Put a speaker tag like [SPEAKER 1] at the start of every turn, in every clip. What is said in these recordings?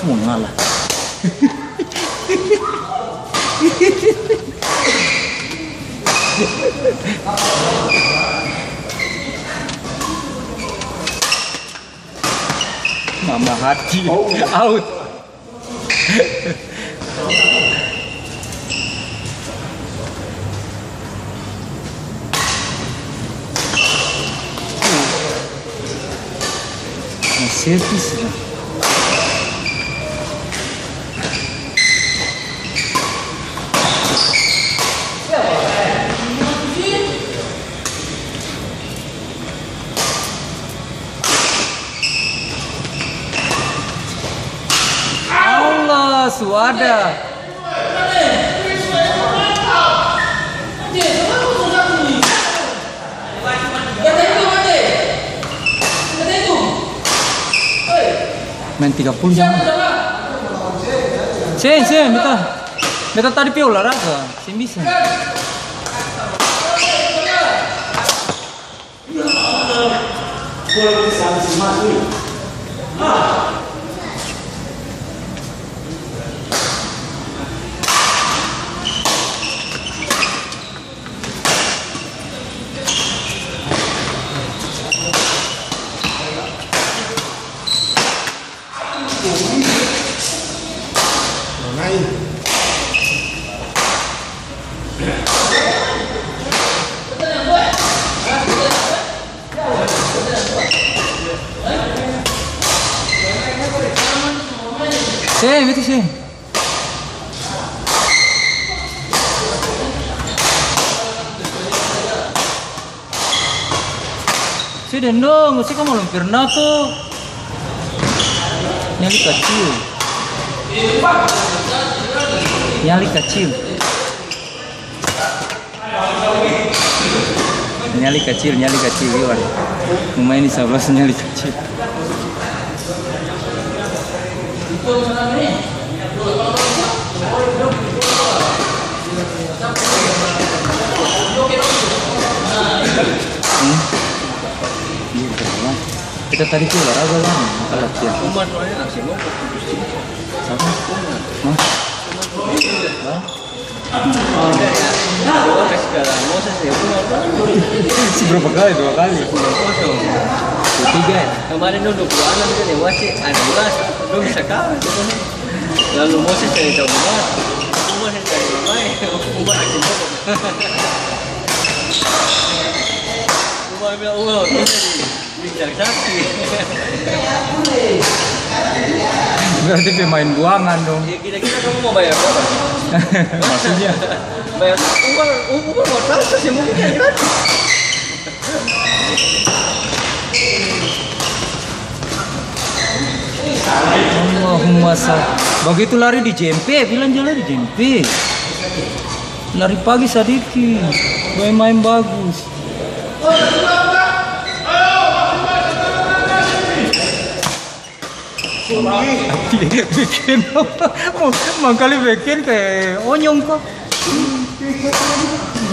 [SPEAKER 1] Mau ngalah. Mama hati out. Servis. Allah suada. Main 30 jam. Sen, beta tadi pi olahraga, sen bisa. Sen, itu sen. Sudah dong, sih kamu belum pernah tuh. Nyali kecil. Nyali kecil. Nyali kecil, Iwan. Lumayan di sebelah nyali kecil. Kita tadi tuh olahraga kan, kita latihan. Siapa? Berapa kali? 2 kali. Ketiga ya?
[SPEAKER 2] Kemarin 26 kan ya masih ada belas, belum bisa kalah. Lalu Moses dari tahun belas, Umar dari Mamai, Umar akan coba. Umar bilang bisa dibincang saksi.
[SPEAKER 1] Berarti pemain buangan dong.
[SPEAKER 2] Ya kira-kira kamu mau bayar berapa?
[SPEAKER 1] Maksudnya?
[SPEAKER 2] Bayar Umar mau transfer sih mungkin kan gratis.
[SPEAKER 1] Allahumma begitu lari di JMP, bilang jalan di JMP. Lari pagi Sadiki, main bagus. Bikin apa? Mau kali bikin kayak onyong kok.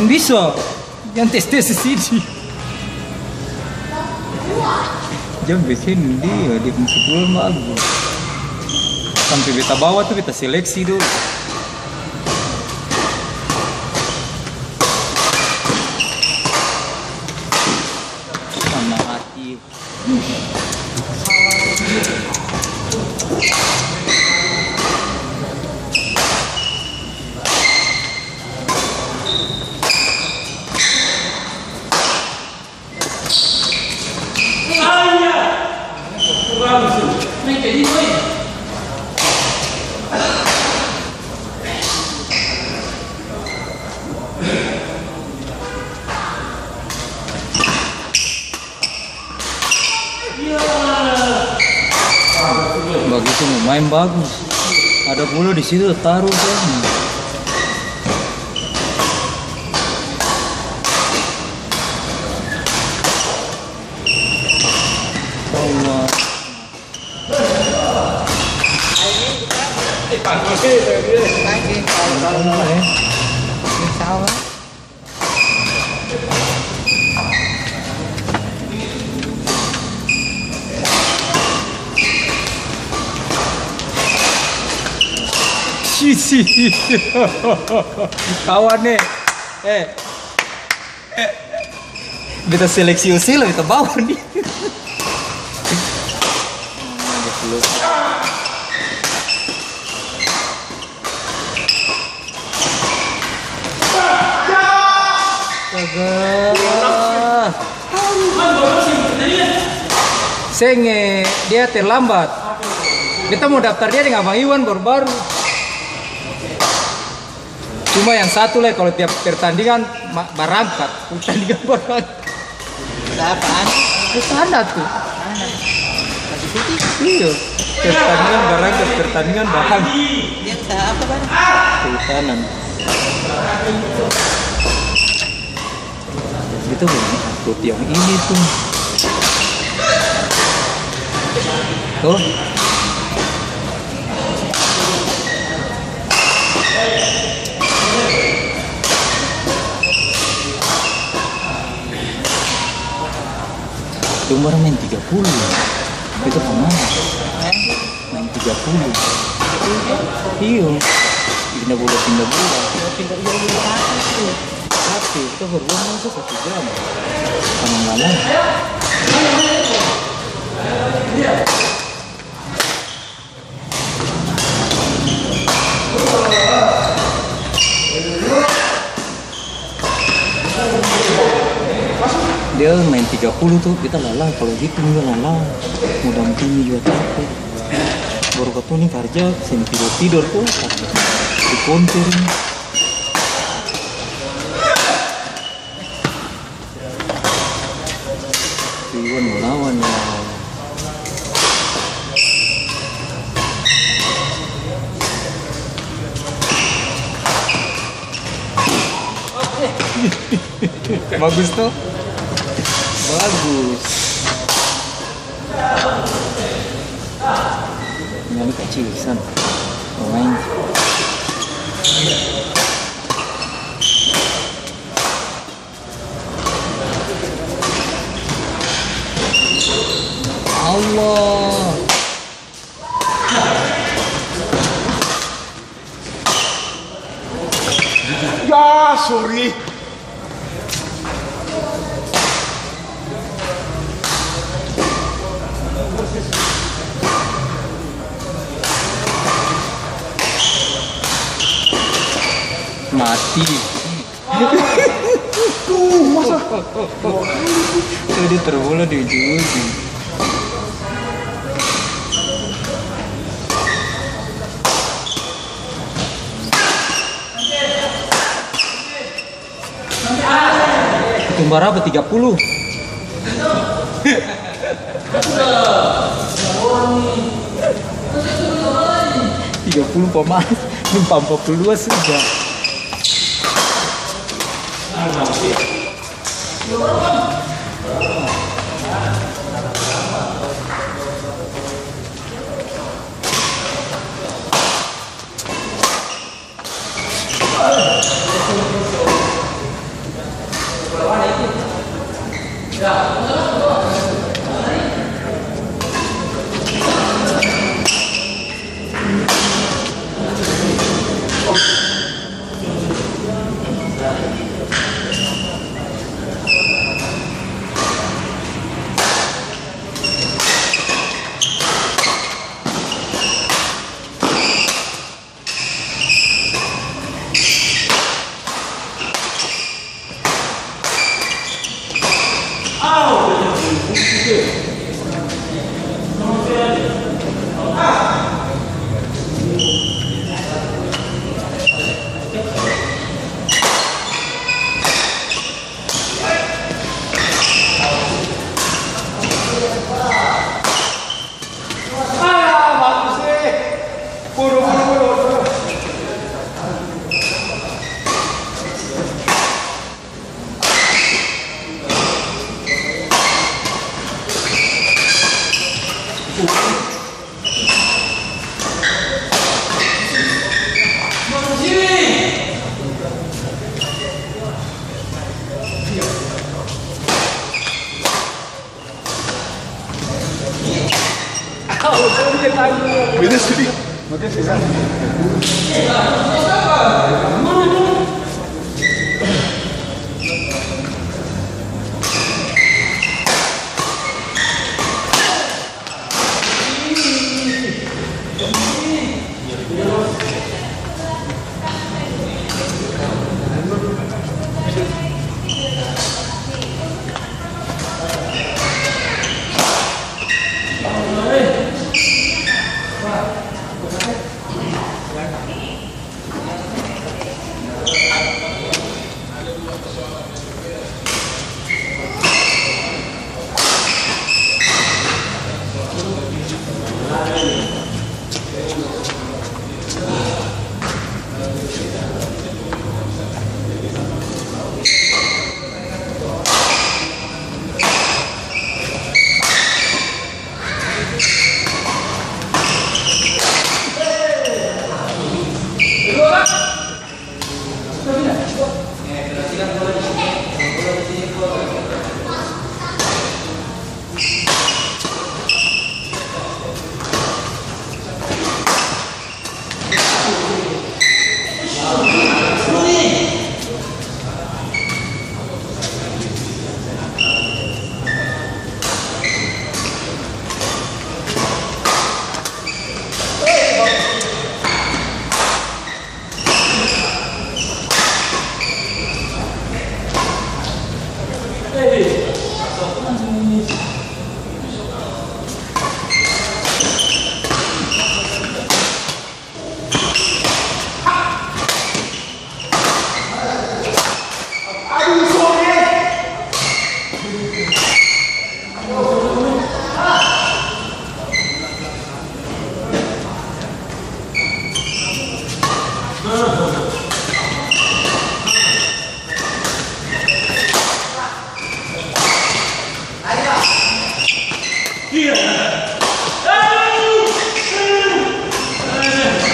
[SPEAKER 1] Bisa, yang tes sini. Jangan bikin dia di football bagus. Sampai beta bawa tuh beta seleksi dulu. Sama hati. Bagus ini, main bagus. Ada pula di situ taruh kan. Allah. Isi. Kawan nih. Beta seleksi usil beta bawa nih. Senge dia terlambat. Kita mau daftar dia dengan Bang Iwan baru-baru. Cuma yang satu lah kalau tiap pertandingan berangkat, pertandingan berangkat.
[SPEAKER 2] Apaan?
[SPEAKER 1] Ke sana tuh. Iya. Pertandingan berangkat.
[SPEAKER 2] Dia usaha apa bang?
[SPEAKER 1] Kehutanan. Itu buat yang ini tuh. Tuh. Cuma main 30. Itu kemana? Main 30. Iya. Pindah bola. Tapi kita beruang masa 1 jam. Sama malam. Dia main 30 tuh, kita lalah. Kalau gitu juga lalah. Mau dampingi juga capek. Baru ketemu nih kerja, sini tidur tuh. Di konter ini. Iwan melawan ya. Bagus tuh. Bagus. Ini kecil sana. Main. Allah.
[SPEAKER 3] Ya, sorry.
[SPEAKER 1] Mati.
[SPEAKER 3] Tuh, masa?
[SPEAKER 1] Jadi terbola di ujung. Tumbar apa 30? 30 pemain, numpang 42 sudah.
[SPEAKER 3] Beda sedih.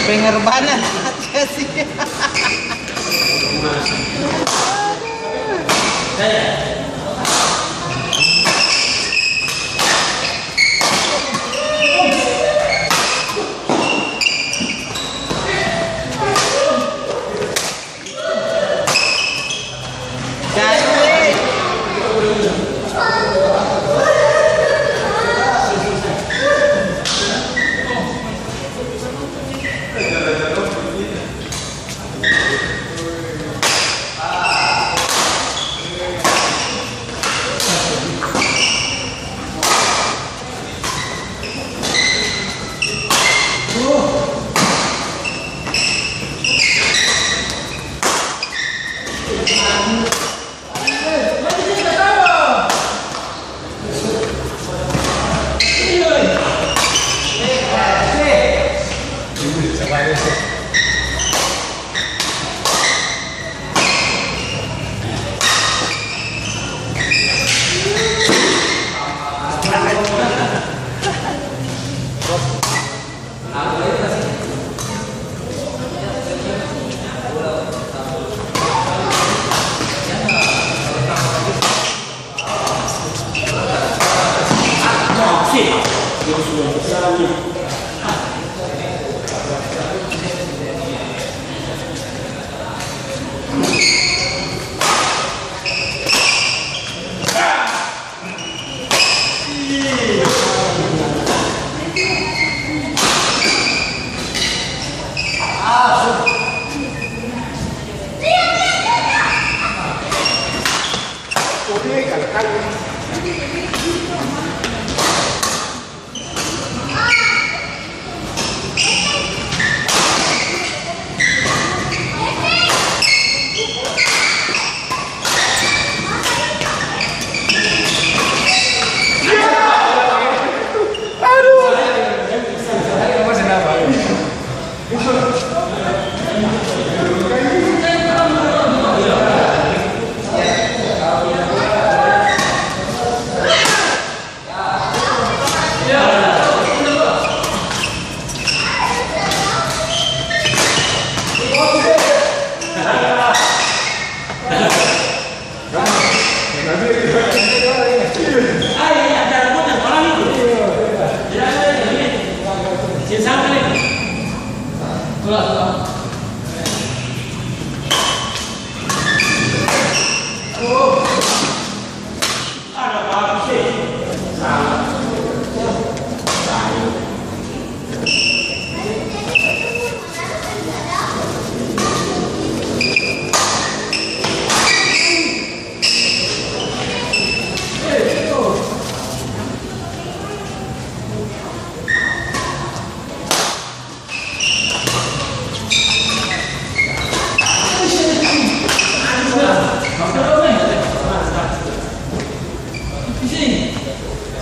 [SPEAKER 2] Pengorbanan aja sih.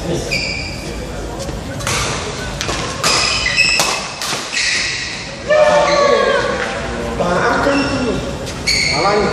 [SPEAKER 3] Maafkan tuh. Salahnya.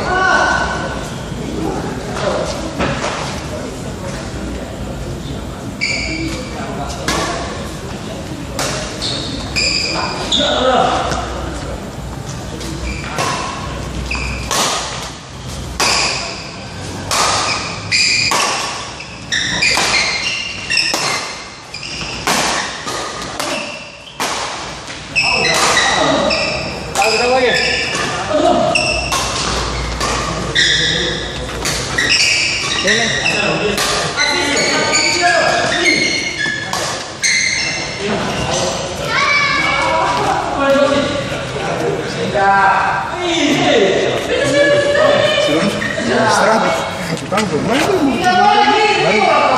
[SPEAKER 3] Istirahat. Kita belum main.